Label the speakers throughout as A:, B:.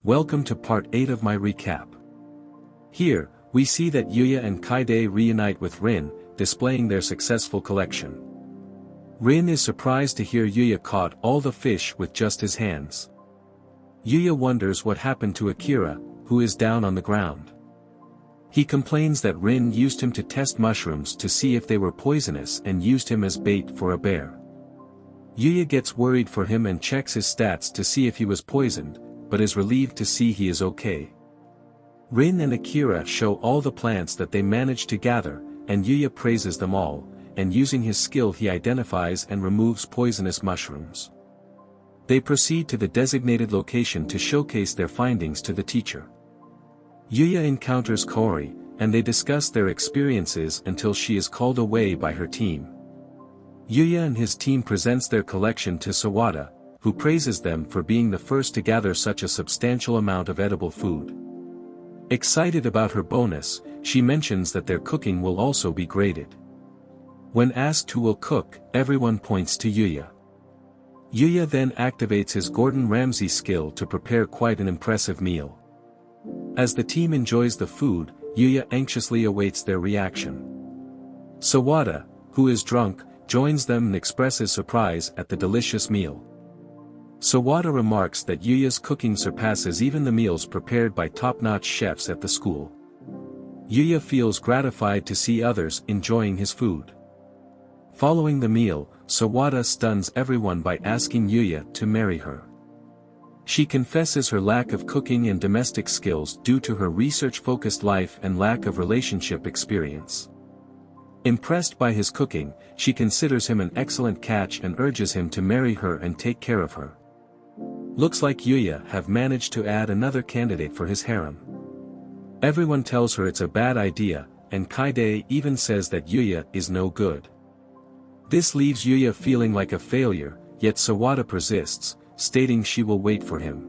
A: Welcome to part 8 of my recap. Here, we see that Yuya and Kaede reunite with Rin, displaying their successful collection. Rin is surprised to hear Yuya caught all the fish with just his hands. Yuya wonders what happened to Akira, who is down on the ground. He complains that Rin used him to test mushrooms to see if they were poisonous and used him as bait for a bear. Yuya gets worried for him and checks his stats to see if he was poisoned, but is relieved to see he is okay. Rin and Akira show all the plants that they managed to gather, and Yuya praises them all, and using his skill he identifies and removes poisonous mushrooms. They proceed to the designated location to showcase their findings to the teacher. Yuya encounters Kaori, and they discuss their experiences until she is called away by her team. Yuya and his team presents their collection to Sawada, who praises them for being the first to gather such a substantial amount of edible food. Excited about her bonus, she mentions that their cooking will also be graded. When asked who will cook, everyone points to Yuya. Yuya then activates his Gordon Ramsay skill to prepare quite an impressive meal. As the team enjoys the food, Yuya anxiously awaits their reaction. Sawada, who is drunk, joins them and expresses surprise at the delicious meal. Sawada remarks that Yuya's cooking surpasses even the meals prepared by top-notch chefs at the school. Yuya feels gratified to see others enjoying his food. Following the meal, Sawada stuns everyone by asking Yuya to marry her. She confesses her lack of cooking and domestic skills due to her research-focused life and lack of relationship experience. Impressed by his cooking, she considers him an excellent catch and urges him to marry her and take care of her. Looks like Yuya have managed to add another candidate for his harem. Everyone tells her it's a bad idea, and Kaede even says that Yuya is no good. This leaves Yuya feeling like a failure, yet Sawada persists, stating she will wait for him.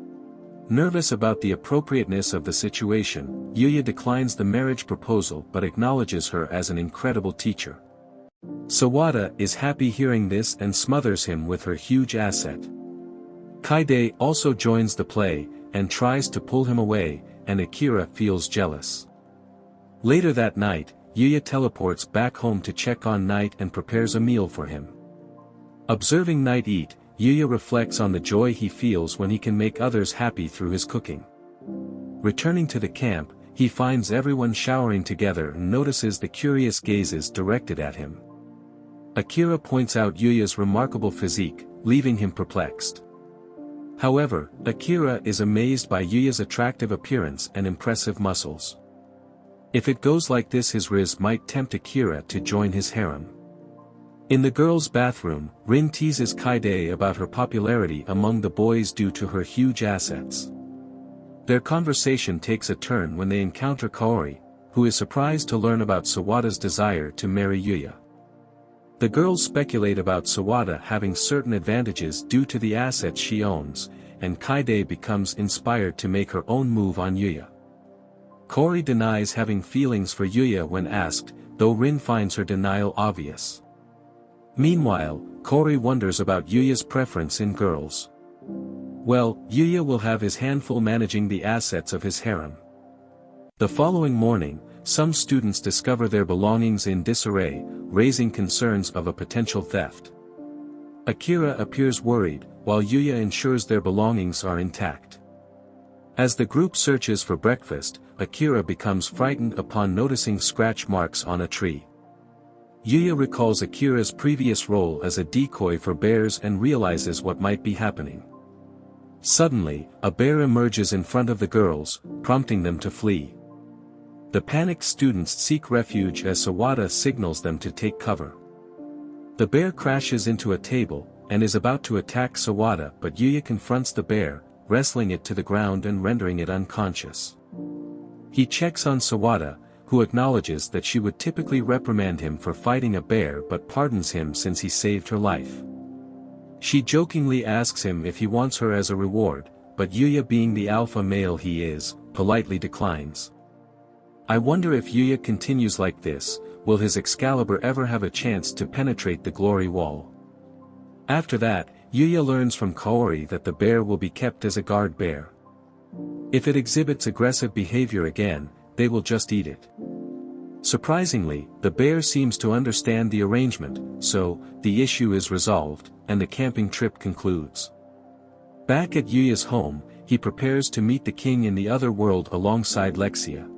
A: Nervous about the appropriateness of the situation, Yuya declines the marriage proposal but acknowledges her as an incredible teacher. Sawada is happy hearing this and smothers him with her huge asset. Kaede also joins the play, and tries to pull him away, and Akira feels jealous. Later that night, Yuya teleports back home to check on Knight and prepares a meal for him. Observing Knight eat, Yuya reflects on the joy he feels when he can make others happy through his cooking. Returning to the camp, he finds everyone showering together and notices the curious gazes directed at him. Akira points out Yuya's remarkable physique, leaving him perplexed. However, Akira is amazed by Yuya's attractive appearance and impressive muscles. If it goes like this, his rizz might tempt Akira to join his harem. In the girls' bathroom, Rin teases Kaede about her popularity among the boys due to her huge assets. Their conversation takes a turn when they encounter Kaori, who is surprised to learn about Sawada's desire to marry Yuya. The girls speculate about Sawada having certain advantages due to the assets she owns, and Kaede becomes inspired to make her own move on Yuya. Kaori denies having feelings for Yuya when asked, though Rin finds her denial obvious. Meanwhile, Kaori wonders about Yuya's preference in girls. Well, Yuya will have his handful managing the assets of his harem. The following morning, some students discover their belongings in disarray, raising concerns of a potential theft. Akira appears worried, while Yuya ensures their belongings are intact. As the group searches for breakfast, Akira becomes frightened upon noticing scratch marks on a tree. Yuya recalls Akira's previous role as a decoy for bears and realizes what might be happening. Suddenly, a bear emerges in front of the girls, prompting them to flee. The panicked students seek refuge as Sawada signals them to take cover. The bear crashes into a table, and is about to attack Sawada, but Yuya confronts the bear, wrestling it to the ground and rendering it unconscious. He checks on Sawada, who acknowledges that she would typically reprimand him for fighting a bear but pardons him since he saved her life. She jokingly asks him if he wants her as a reward, but Yuya, being the alpha male he is, politely declines. I wonder if Yuya continues like this, will his Excalibur ever have a chance to penetrate the glory wall? After that, Yuya learns from Kaori that the bear will be kept as a guard bear. If it exhibits aggressive behavior again, they will just eat it. Surprisingly, the bear seems to understand the arrangement, so, the issue is resolved, and the camping trip concludes. Back at Yuya's home, he prepares to meet the king in the other world alongside Lexia.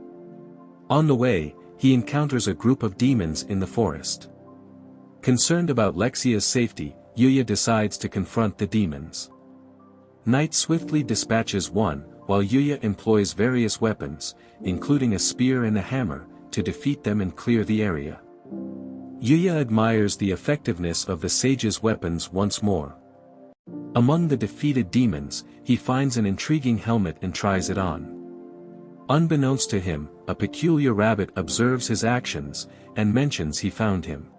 A: On the way, he encounters a group of demons in the forest. Concerned about Lexia's safety, Yuya decides to confront the demons. Knight swiftly dispatches one, while Yuya employs various weapons, including a spear and a hammer, to defeat them and clear the area. Yuya admires the effectiveness of the sage's weapons once more. Among the defeated demons, he finds an intriguing helmet and tries it on. Unbeknownst to him, a peculiar rabbit observes his actions, and mentions he found him.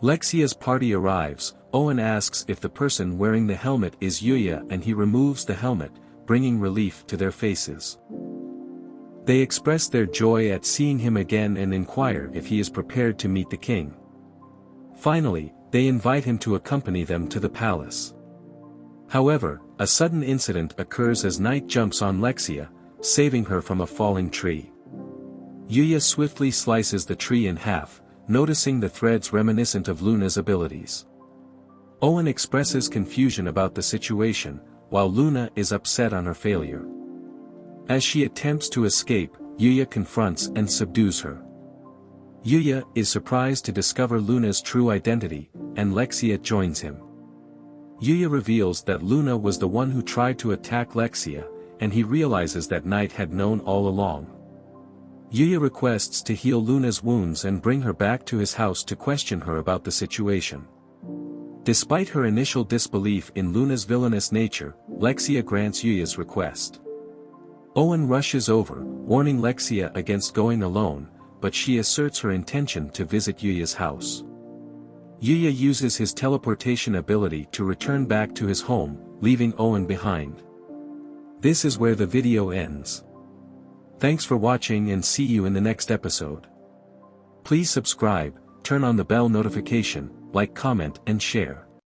A: Lexia's party arrives. Owen asks if the person wearing the helmet is Yuya, and he removes the helmet, bringing relief to their faces. They express their joy at seeing him again and inquire if he is prepared to meet the king. Finally, they invite him to accompany them to the palace. However, a sudden incident occurs as Knight jumps on Lexia, saving her from a falling tree. Yuya swiftly slices the tree in half, noticing the threads reminiscent of Luna's abilities. Owen expresses confusion about the situation, while Luna is upset on her failure. As she attempts to escape, Yuya confronts and subdues her. Yuya is surprised to discover Luna's true identity, and Lexia joins him. Yuya reveals that Luna was the one who tried to attack Lexia, and he realizes that Knight had known all along. Yuya requests to heal Luna's wounds and bring her back to his house to question her about the situation. Despite her initial disbelief in Luna's villainous nature, Lexia grants Yuya's request. Owen rushes over, warning Lexia against going alone, but she asserts her intention to visit Yuya's house. Yuya uses his teleportation ability to return back to his home, leaving Owen behind. This is where the video ends. Thanks for watching and see you in the next episode. Please subscribe, turn on the bell notification, like, comment and share.